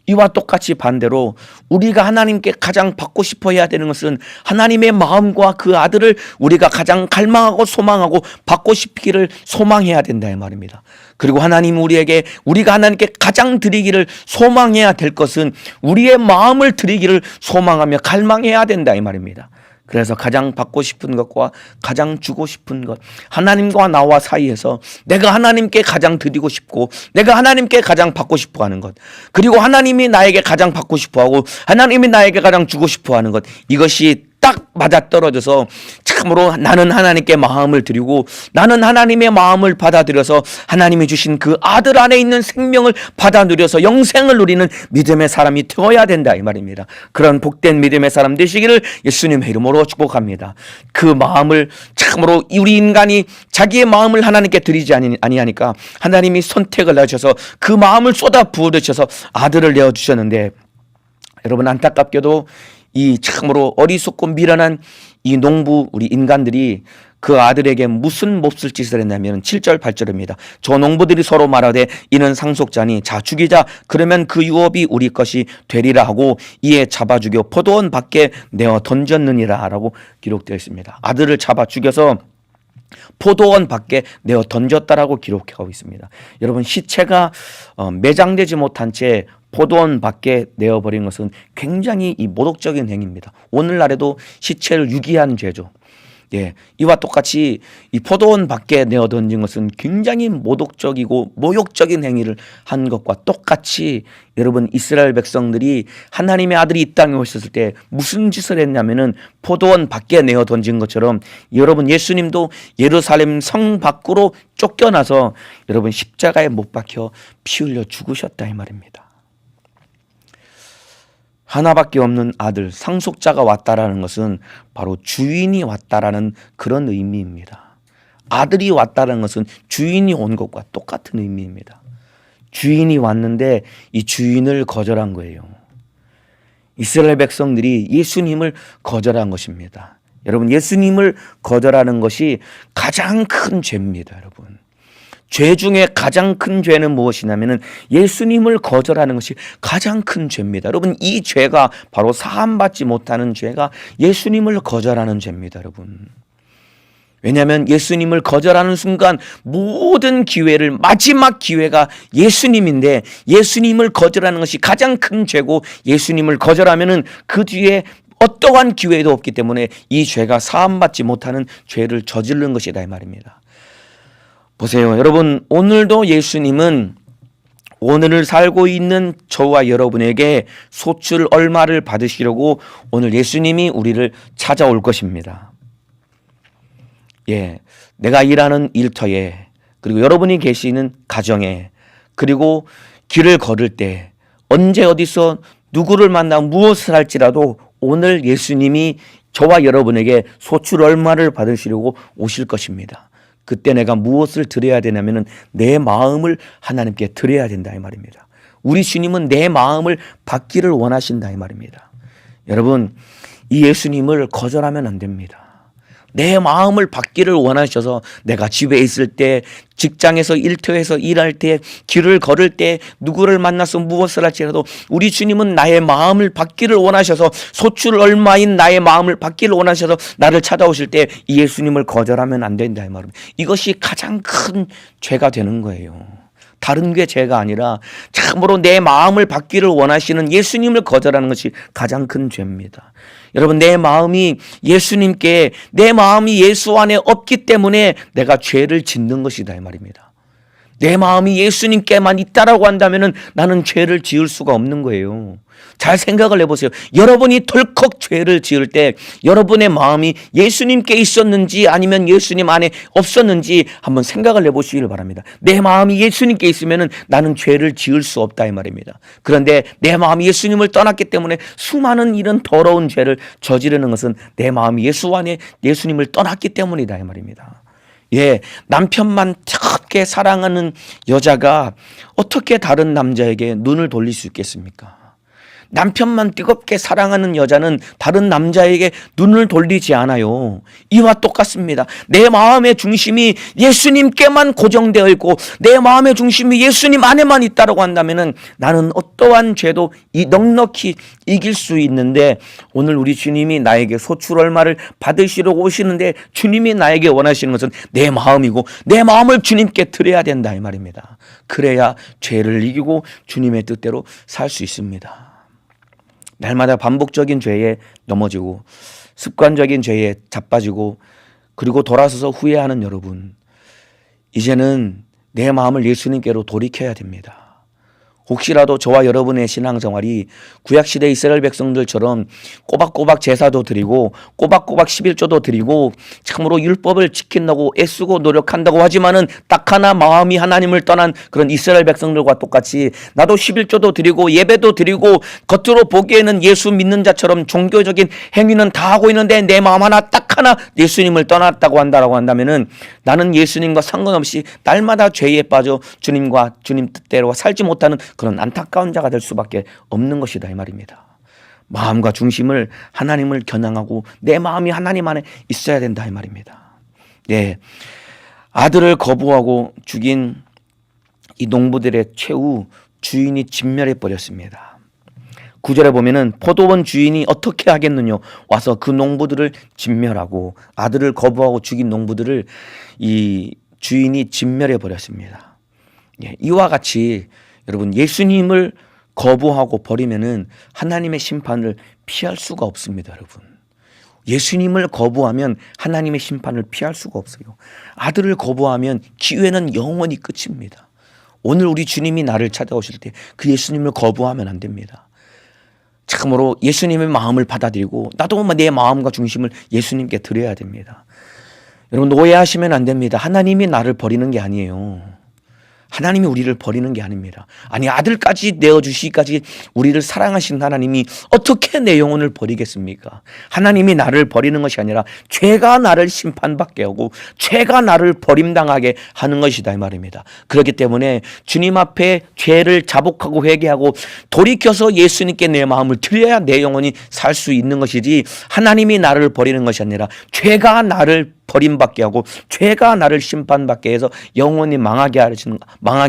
이와 똑같이 반대로 우리가 하나님께 가장 받고 싶어 해야 되는 것은 하나님의 마음과 그 아들을 우리가 가장 갈망하고 소망하고 받고 싶기를 소망해야 된다 이 말입니다. 그리고 하나님 우리가 하나님께 가장 드리기를 소망해야 될 것은 우리의 마음을 드리기를 소망하며 갈망해야 된다 이 말입니다. 그래서 가장 받고 싶은 것과 가장 주고 싶은 것, 하나님과 나와 사이에서 내가 하나님께 가장 드리고 싶고 내가 하나님께 가장 받고 싶어 하는 것, 그리고 하나님이 나에게 가장 받고 싶어 하고 하나님이 나에게 가장 주고 싶어 하는 것, 이것이 딱 맞아떨어져서 참으로 나는 하나님께 마음을 드리고 나는 하나님의 마음을 받아들여서 하나님이 주신 그 아들 안에 있는 생명을 받아 누려서 영생을 누리는 믿음의 사람이 되어야 된다 이 말입니다. 그런 복된 믿음의 사람 되시기를 예수님의 이름으로 축복합니다. 그 마음을 참으로 우리 인간이 자기의 마음을 하나님께 드리지 아니하니까 하나님이 선택을 하셔서 그 마음을 쏟아 부어주셔서 아들을 내어주셨는데, 여러분 안타깝게도 이 참으로 어리석고 미련한 이 농부, 우리 인간들이 그 아들에게 무슨 몹쓸 짓을 했냐면 7절 8절입니다. 저 농부들이 서로 말하되 이는 상속자니 자 죽이자, 그러면 그 유업이 우리 것이 되리라 하고 이에 잡아 죽여 포도원 밖에 내어 던졌느니라 라고 기록되어 있습니다. 아들을 잡아 죽여서 포도원 밖에 내어 던졌다라고 기록하고 있습니다. 여러분, 시체가 매장되지 못한 채 포도원 밖에 내어버린 것은 굉장히 이 모독적인 행위입니다. 오늘날에도 시체를 유기한 죄죠. 예, 이와 똑같이 이 포도원 밖에 내어 던진 것은 굉장히 모독적이고 모욕적인 행위를 한 것과 똑같이, 여러분 이스라엘 백성들이 하나님의 아들이 이 땅에 오셨을 때 무슨 짓을 했냐면은 포도원 밖에 내어 던진 것처럼 여러분 예수님도 예루살렘 성 밖으로 쫓겨나서 여러분 십자가에 못 박혀 피 흘려 죽으셨다 이 말입니다. 하나밖에 없는 아들, 상속자가 왔다라는 것은 바로 주인이 왔다라는 그런 의미입니다. 아들이 왔다는 것은 주인이 온 것과 똑같은 의미입니다. 주인이 왔는데 이 주인을 거절한 거예요. 이스라엘 백성들이 예수님을 거절한 것입니다. 여러분, 예수님을 거절하는 것이 가장 큰 죄입니다. 여러분, 죄 중에 가장 큰 죄는 무엇이냐면은 예수님을 거절하는 것이 가장 큰 죄입니다. 여러분, 이 죄가 바로 사함받지 못하는 죄가 예수님을 거절하는 죄입니다. 여러분, 왜냐하면 예수님을 거절하는 순간 모든 기회를, 마지막 기회가 예수님인데 예수님을 거절하는 것이 가장 큰 죄고, 예수님을 거절하면은 그 뒤에 어떠한 기회도 없기 때문에 이 죄가 사함받지 못하는 죄를 저지른 것이다 이 말입니다. 보세요, 여러분, 오늘도 예수님은 오늘을 살고 있는 저와 여러분에게 소출 얼마를 받으시려고 오늘 예수님이 우리를 찾아올 것입니다. 예, 내가 일하는 일터에, 그리고 여러분이 계시는 가정에, 그리고 길을 걸을 때, 언제 어디서 누구를 만나 무엇을 할지라도 오늘 예수님이 저와 여러분에게 소출 얼마를 받으시려고 오실 것입니다. 그때 내가 무엇을 드려야 되냐면은 내 마음을 하나님께 드려야 된다 이 말입니다. 우리 주님은 내 마음을 받기를 원하신다 이 말입니다. 여러분, 이 예수님을 거절하면 안 됩니다. 내 마음을 받기를 원하셔서 내가 집에 있을 때, 직장에서 일터에서 일할 때, 길을 걸을 때, 누구를 만나서 무엇을 할지라도 우리 주님은 나의 마음을 받기를 원하셔서, 소출 얼마인 나의 마음을 받기를 원하셔서 나를 찾아오실 때 이 예수님을 거절하면 안 된다 이 말입니다. 이것이 가장 큰 죄가 되는 거예요. 다른 게 죄가 아니라 참으로 내 마음을 받기를 원하시는 예수님을 거절하는 것이 가장 큰 죄입니다. 여러분, 내 마음이 예수님께, 내 마음이 예수 안에 없기 때문에 내가 죄를 짓는 것이다 이 말입니다. 내 마음이 예수님께만 있다라고 한다면 나는 죄를 지을 수가 없는 거예요. 잘 생각을 해보세요. 여러분이 덜컥 죄를 지을 때 여러분의 마음이 예수님께 있었는지 아니면 예수님 안에 없었는지 한번 생각을 해보시길 바랍니다. 내 마음이 예수님께 있으면 나는 죄를 지을 수 없다 이 말입니다. 그런데 내 마음이 예수님을 떠났기 때문에 수많은 이런 더러운 죄를 저지르는 것은 내 마음이 예수 안에 예수님을 떠났기 때문이다 이 말입니다. 예, 남편만 그렇게 사랑하는 여자가 어떻게 다른 남자에게 눈을 돌릴 수 있겠습니까? 남편만 뜨겁게 사랑하는 여자는 다른 남자에게 눈을 돌리지 않아요. 이와 똑같습니다. 내 마음의 중심이 예수님께만 고정되어 있고 내 마음의 중심이 예수님 안에만 있다고 한다면 나는 어떠한 죄도 넉넉히 이길 수 있는데, 오늘 우리 주님이 나에게 소출 얼마를 받으시려고 오시는데 주님이 나에게 원하시는 것은 내 마음이고 내 마음을 주님께 드려야 된다 이 말입니다. 그래야 죄를 이기고 주님의 뜻대로 살 수 있습니다. 날마다 반복적인 죄에 넘어지고 습관적인 죄에 자빠지고 그리고 돌아서서 후회하는 여러분, 이제는 내 마음을 예수님께로 돌이켜야 됩니다. 혹시라도 저와 여러분의 신앙생활이 구약시대 이스라엘 백성들처럼 꼬박꼬박 제사도 드리고 꼬박꼬박 11조도 드리고 참으로 율법을 지킨다고 애쓰고 노력한다고 하지만은 딱 하나 마음이 하나님을 떠난 그런 이스라엘 백성들과 똑같이 나도 11조도 드리고 예배도 드리고 겉으로 보기에는 예수 믿는 자처럼 종교적인 행위는 다 하고 있는데 내 마음 하나 딱 하나 예수님을 떠났다고 한다라고 한다면은 나는 예수님과 상관없이 날마다 죄에 빠져 주님과 주님 뜻대로 살지 못하는 그런 안타까운 자가 될 수밖에 없는 것이다 이 말입니다. 마음과 중심을 하나님을 겨냥하고 내 마음이 하나님 안에 있어야 된다 이 말입니다. 예, 아들을 거부하고 죽인 이 농부들의 최후 주인이 진멸해 버렸습니다. 9절에 보면은 포도원 주인이 어떻게 하겠느냐, 와서 그 농부들을 진멸하고, 아들을 거부하고 죽인 농부들을 이 주인이 진멸해 버렸습니다. 예, 이와 같이 여러분, 예수님을 거부하고 버리면은 하나님의 심판을 피할 수가 없습니다, 여러분. 예수님을 거부하면 하나님의 심판을 피할 수가 없어요. 아들을 거부하면 기회는 영원히 끝입니다. 오늘 우리 주님이 나를 찾아오실 때 그 예수님을 거부하면 안 됩니다. 참으로 예수님의 마음을 받아들이고 나도 내 마음과 중심을 예수님께 드려야 됩니다. 여러분, 오해하시면 안 됩니다. 하나님이 나를 버리는 게 아니에요. 하나님이 우리를 버리는 게 아닙니다. 아니, 아들까지 내어주시기까지 우리를 사랑하신 하나님이 어떻게 내 영혼을 버리겠습니까? 하나님이 나를 버리는 것이 아니라 죄가 나를 심판받게 하고 죄가 나를 버림당하게 하는 것이다 이 말입니다. 그렇기 때문에 주님 앞에 죄를 자복하고 회개하고 돌이켜서 예수님께 내 마음을 드려야 내 영혼이 살 수 있는 것이지, 하나님이 나를 버리는 것이 아니라 죄가 나를 버림받게 하고 죄가 나를 심판받게 해서 영원히 망하게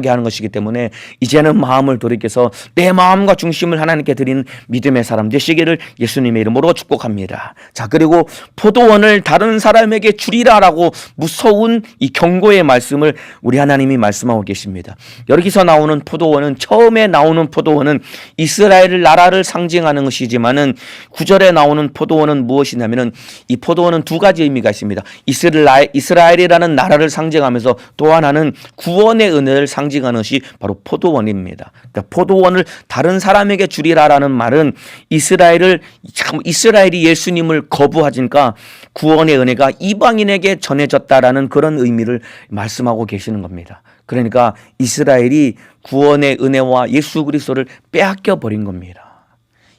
하는 것이기 때문에 이제는 마음을 돌이켜서 내 마음과 중심을 하나님께 드리는 믿음의 사람 되시기를 예수님의 이름으로 축복합니다. 자, 그리고 포도원을 다른 사람에게 주리라라고 무서운 이 경고의 말씀을 우리 하나님이 말씀하고 계십니다. 여기서 나오는 포도원은, 처음에 나오는 포도원은 이스라엘 나라를 상징하는 것이지만은 9절에 나오는 포도원은 무엇이냐면은, 이 포도원은 두 가지 의미가 있습니다. 이스라엘이라는 나라를 상징하면서 또 하나는 구원의 은혜를 상징하는 것이 바로 포도원입니다. 그러니까 포도원을 다른 사람에게 주리라라는 말은 이스라엘이 예수님을 거부하니까 구원의 은혜가 이방인에게 전해졌다라는 그런 의미를 말씀하고 계시는 겁니다. 그러니까 이스라엘이 구원의 은혜와 예수 그리스도를 빼앗겨 버린 겁니다.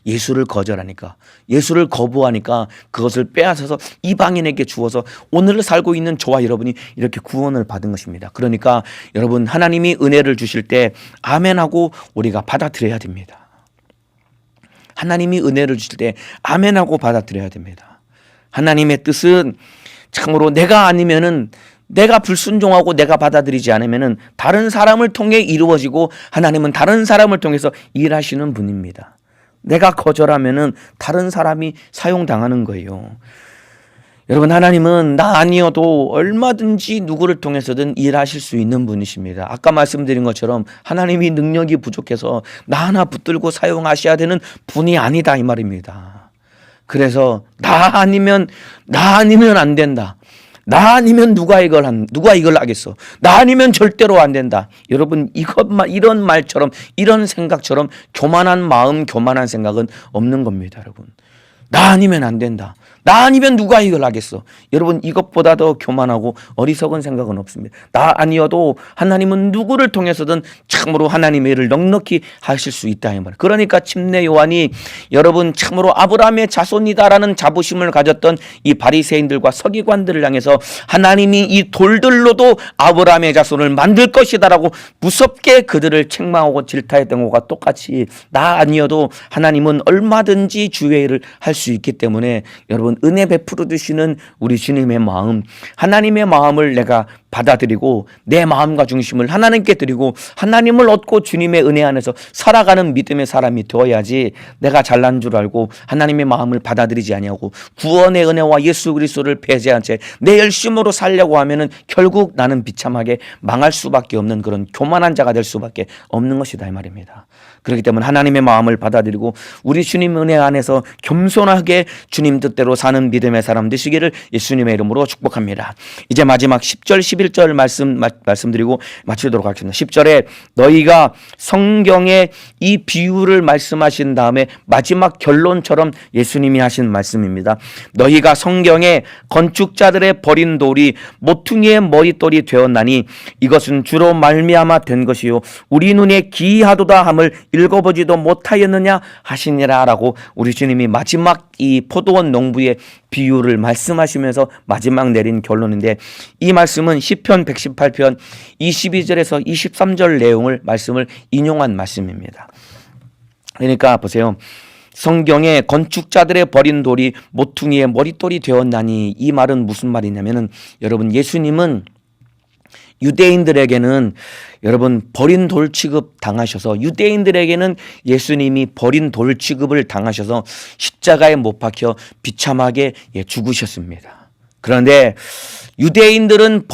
예수를 거절하니까, 예수를 거부하니까 그것을 빼앗아서 이방인에게 주어서 오늘 살고 있는 저와 여러분이 이렇게 구원을 받은 것입니다. 그러니까 여러분, 하나님이 은혜를 주실 때 아멘하고 우리가 받아들여야 됩니다. 하나님이 은혜를 주실 때 아멘하고 받아들여야 됩니다. 하나님의 뜻은 참으로 내가 아니면은, 내가 불순종하고 내가 받아들이지 않으면은 다른 사람을 통해 이루어지고, 하나님은 다른 사람을 통해서 일하시는 분입니다. 내가 거절하면은 다른 사람이 사용당하는 거예요. 여러분, 하나님은 나 아니어도 얼마든지 누구를 통해서든 일하실 수 있는 분이십니다. 아까 말씀드린 것처럼 하나님이 능력이 부족해서 나 하나 붙들고 사용하셔야 되는 분이 아니다, 이 말입니다. 그래서 나 아니면 안 된다. 나 아니면 누가 이걸 하겠어? 나 아니면 절대로 안 된다. 여러분, 이런 말처럼, 이런 생각처럼 교만한 마음, 교만한 생각은 없는 겁니다, 여러분. 나 아니면 안 된다. 나 아니면 누가 이걸 하겠어? 여러분, 이것보다 더 교만하고 어리석은 생각은 없습니다. 나 아니어도 하나님은 누구를 통해서든 참으로 하나님의 일을 넉넉히 하실 수 있다, 이 말. 그러니까 침례 요한이 여러분 참으로 아브라함의 자손이다라는 자부심을 가졌던 이 바리새인들과 서기관들을 향해서 하나님이 이 돌들로도 아브라함의 자손을 만들 것이다라고 무섭게 그들을 책망하고 질타했던 것과 똑같이 나 아니어도 하나님은 얼마든지 주의 일을 할 수 있기 때문에 여러분, 은혜 베풀어 주시는 우리 주님의 마음, 하나님의 마음을 내가 받아들이고 내 마음과 중심을 하나님께 드리고 하나님을 얻고 주님의 은혜 안에서 살아가는 믿음의 사람이 되어야지, 내가 잘난 줄 알고 하나님의 마음을 받아들이지 아니하고 구원의 은혜와 예수 그리스도를 배제한 채 내 열심으로 살려고 하면은 결국 나는 비참하게 망할 수밖에 없는 그런 교만한 자가 될 수밖에 없는 것이다, 이 말입니다. 그렇기 때문에 하나님의 마음을 받아들이고 우리 주님 은혜 안에서 겸손하게 주님 뜻대로 사는 믿음의 사람 되시기를 예수님의 이름으로 축복합니다. 이제 마지막 10절 11절 말씀드리고 마치도록 하겠습니다. 10절에 너희가 성경에 이 비유를 말씀하신 다음에 마지막 결론처럼 예수님이 하신 말씀입니다. 너희가 성경에 건축자들의 버린 돌이 모퉁이의 머릿돌이 되었나니 이것은 주로 말미암아 된 것이요 우리 눈에 기이하도다 함을 읽어보지도 못하였느냐 하시니라 라고 우리 주님이 마지막 이 포도원 농부의 비유를 말씀하시면서 마지막 내린 결론인데, 이 말씀은 시편 118편 22절에서 23절 내용을 말씀을 인용한 말씀입니다. 그러니까 보세요. 성경에 건축자들의 버린 돌이 모퉁이의 머릿돌이 되었나니, 이 말은 무슨 말이냐면은 여러분, 예수님은 유대인들에게는 여러분 버린 돌 취급 당하셔서, 유대인들에게는 예수님이 버린 돌 취급을 당하셔서 십자가에 못 박혀 비참하게 죽으셨습니다. 그런데 유대인들에게는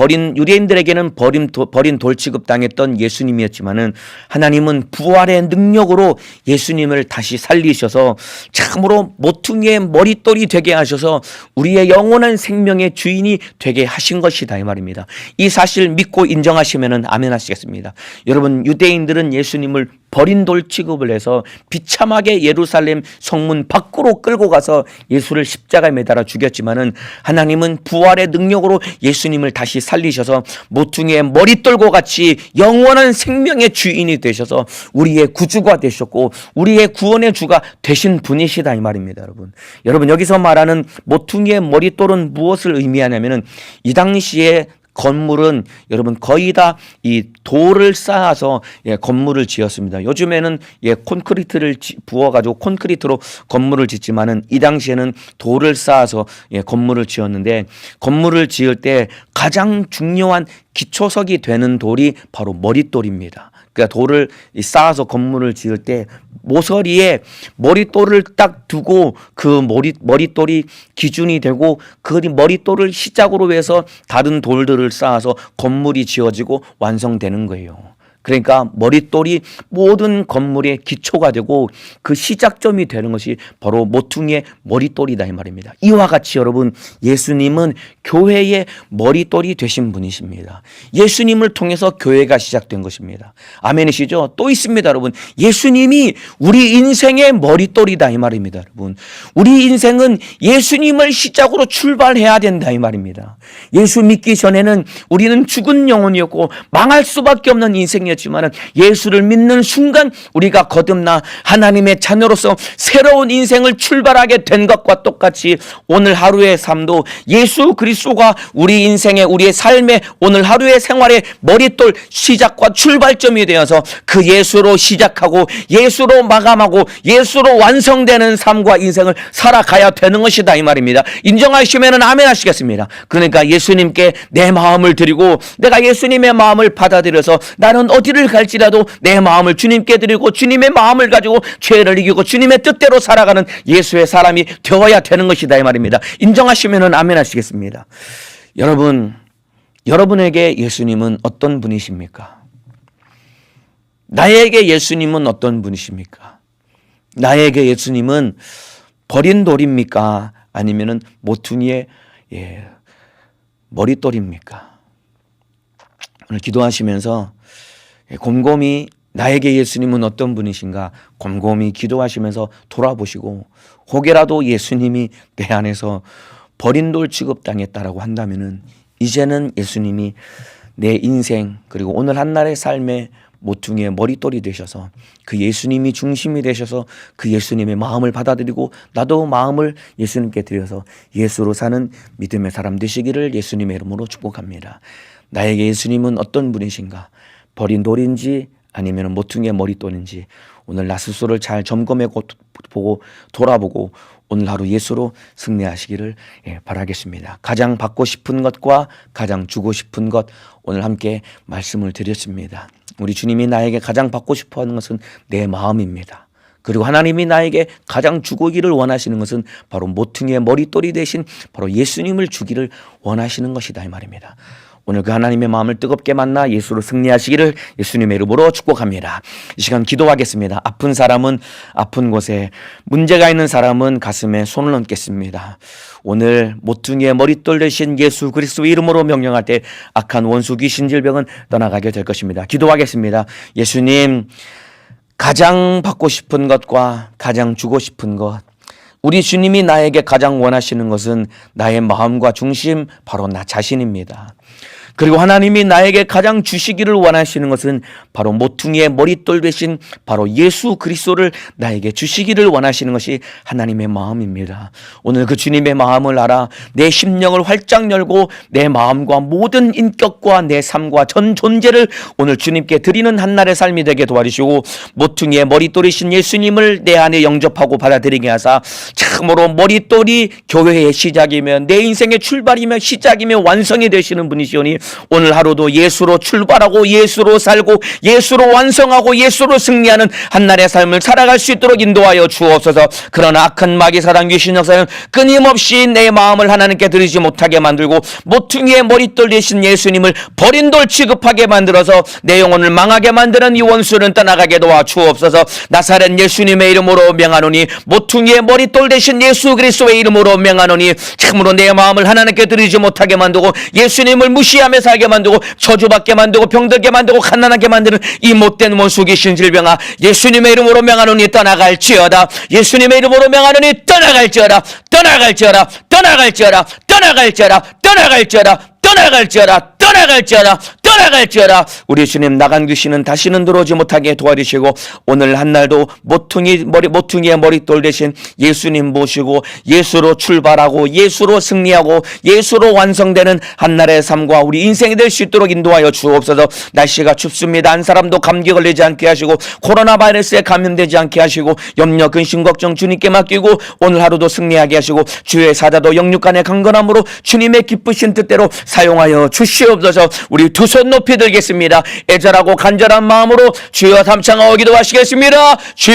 버린 돌 취급당했던 예수님이었지만은 하나님은 부활의 능력으로 예수님을 다시 살리셔서 참으로 모퉁이의 머릿돌이 되게 하셔서 우리의 영원한 생명의 주인이 되게 하신 것이다, 이 말입니다. 이 사실 믿고 인정하시면은 아멘 하시겠습니다. 여러분, 유대인들은 예수님을 버린 돌 취급을 해서 비참하게 예루살렘 성문 밖으로 끌고 가서 예수를 십자가에 매달아 죽였지만은 하나님은 부활의 능력으로 예수님을 다시 살리셔서 모퉁이의 머릿돌과 같이 영원한 생명의 주인이 되셔서 우리의 구주가 되셨고 우리의 구원의 주가 되신 분이시다, 이 말입니다. 여러분 여기서 말하는 모퉁이의 머릿돌은 무엇을 의미하냐면은 이 당시에 건물은 여러분 거의 다 이 돌을 쌓아서 건물을 지었습니다. 요즘에는 콘크리트를 부어가지고 콘크리트로 건물을 짓지만은 이 당시에는 돌을 쌓아서 건물을 지었는데, 건물을 지을 때 가장 중요한 기초석이 되는 돌이 바로 머릿돌입니다. 그러니까 돌을 쌓아서 건물을 지을 때 모서리에 머릿돌을 딱 두고 그 머릿돌이 기준이 되고 그 머릿돌을 시작으로 해서 다른 돌들을 쌓아서 건물이 지어지고 완성되는 거예요. 그러니까 머릿돌이 모든 건물의 기초가 되고 그 시작점이 되는 것이 바로 모퉁이의 머릿돌이다, 이 말입니다. 이와 같이 여러분, 예수님은 교회의 머릿돌이 되신 분이십니다. 예수님을 통해서 교회가 시작된 것입니다. 아멘이시죠? 또 있습니다, 여러분. 예수님이 우리 인생의 머릿돌이다, 이 말입니다, 여러분. 우리 인생은 예수님을 시작으로 출발해야 된다, 이 말입니다. 예수 믿기 전에는 우리는 죽은 영혼이었고 망할 수밖에 없는 인생이었습니다. 아니었지만 예수를 믿는 순간 우리가 거듭나 하나님의 자녀로서 새로운 인생을 출발하게 된 것과 똑같이 오늘 하루의 삶도 예수 그리스도가 우리 인생의 우리의 삶의 오늘 하루의 생활의 머릿돌 시작과 출발점이 되어서 그 예수로 시작하고 예수로 마감하고 예수로 완성되는 삶과 인생을 살아가야 되는 것이다 이 말입니다. 인정하시면 아멘 하시겠습니다. 그러니까 예수님께 내 마음을 드리고 내가 예수님의 마음을 받아들여서 나는 어디를 갈지라도 내 마음을 주님께 드리고 주님의 마음을 가지고 죄를 이기고 주님의 뜻대로 살아가는 예수의 사람이 되어야 되는 것이다 이 말입니다. 인정하시면 아멘 하시겠습니다. 여러분에게 예수님은 어떤 분이십니까? 나에게 예수님은 어떤 분이십니까? 나에게 예수님은 버린 돌입니까? 아니면은 모퉁이의 머릿돌입니까? 오늘 기도하시면서 곰곰이 나에게 예수님은 어떤 분이신가 곰곰이 기도하시면서 돌아보시고 혹여라도 예수님이 내 안에서 버린 돌 취급당했다라고 한다면은 이제는 예수님이 내 인생 그리고 오늘 한날의 삶의 모퉁이의 머릿돌이 되셔서 그 예수님이 중심이 되셔서 그 예수님의 마음을 받아들이고 나도 마음을 예수님께 드려서 예수로 사는 믿음의 사람 되시기를 예수님의 이름으로 축복합니다. 나에게 예수님은 어떤 분이신가? 버린 돌인지 아니면 모퉁이의 머릿돌인지 오늘 나 스스로를 잘 점검해 보고 돌아보고 오늘 하루 예수로 승리하시기를 바라겠습니다. 가장 받고 싶은 것과 가장 주고 싶은 것 오늘 함께 말씀을 드렸습니다. 우리 주님이 나에게 가장 받고 싶어하는 것은 내 마음입니다. 그리고 하나님이 나에게 가장 주기를 원하시는 것은 바로 모퉁이의 머릿돌이 되신 바로 예수님을 주기를 원하시는 것이다 이 말입니다. 오늘 그 하나님의 마음을 뜨겁게 만나 예수로 승리하시기를 예수님의 이름으로 축복합니다. 이 시간 기도하겠습니다. 아픈 사람은 아픈 곳에, 문제가 있는 사람은 가슴에 손을 얹겠습니다. 오늘 모퉁이의 머릿돌 대신 예수 그리스도의 이름으로 명령할 때 악한 원수 귀신 질병은 떠나가게 될 것입니다. 기도하겠습니다. 예수님, 가장 받고 싶은 것과 가장 주고 싶은 것, 우리 주님이 나에게 가장 원하시는 것은 나의 마음과 중심, 바로 나 자신입니다. 그리고 하나님이 나에게 가장 주시기를 원하시는 것은 바로 모퉁이의 머릿돌 대신 바로 예수 그리스도를 나에게 주시기를 원하시는 것이 하나님의 마음입니다. 오늘 그 주님의 마음을 알아 내 심령을 활짝 열고 내 마음과 모든 인격과 내 삶과 전 존재를 오늘 주님께 드리는 한날의 삶이 되게 도와주시고 모퉁이의 머릿돌이신 예수님을 내 안에 영접하고 받아들이게 하사 참으로 머릿돌이 교회의 시작이며 내 인생의 출발이며 시작이며 완성이 되시는 분이시오니 오늘 하루도 예수로 출발하고 예수로 살고 예수로 완성하고 예수로 승리하는 한날의 삶을 살아갈 수 있도록 인도하여 주옵소서. 그러나 악한 마귀 사단 귀신 역사는 끊임없이 내 마음을 하나님께 드리지 못하게 만들고 모퉁이의 머릿돌 대신 예수님을 버린 돌 취급하게 만들어서 내 영혼을 망하게 만드는 이 원수는 떠나가게 도와 주옵소서. 나사렛 예수님의 이름으로 명하노니 모퉁이의 머릿돌 대신 예수 그리스도의 이름으로 명하노니 참으로 내 마음을 하나님께 드리지 못하게 만들고 예수님을 무시하며 살게 만들고 저주받게 만들고 병들게 만들고 갓난하게 만드는 이 못된 원수 귀신 질병아, 예수님의 이름으로 명하노니 떠나갈지어다. 예수님의 이름으로 명하노니 떠나갈지어다. 떠나갈지어다. 떠나갈지어다. 떠나갈지어다. 떠나갈지어다. 떠나갈지어다. 떠나갈지어다. 떠나갈지어다. 우리 주님, 나간 귀신은 다시는 들어오지 못하게 도와주시고 오늘 한날도 모퉁이의 머릿돌 대신 예수님 모시고 예수로 출발하고 예수로 승리하고 예수로 완성되는 한날의 삶과 우리 인생이 될 수 있도록 인도하여 주옵소서. 날씨가 춥습니다. 한 사람도 감기 걸리지 않게 하시고 코로나 바이러스에 감염되지 않게 하시고 염려 근심 걱정 주님께 맡기고 오늘 하루도 승리하게 하시고 주의 사자도 영육간의 강건함으로 주님의 기쁘신 뜻대로 사용하여 주시옵소서. 우리 두 손 높이 들겠습니다. 애절하고 간절한 마음으로 주여 삼창하고 기도하시겠습니다.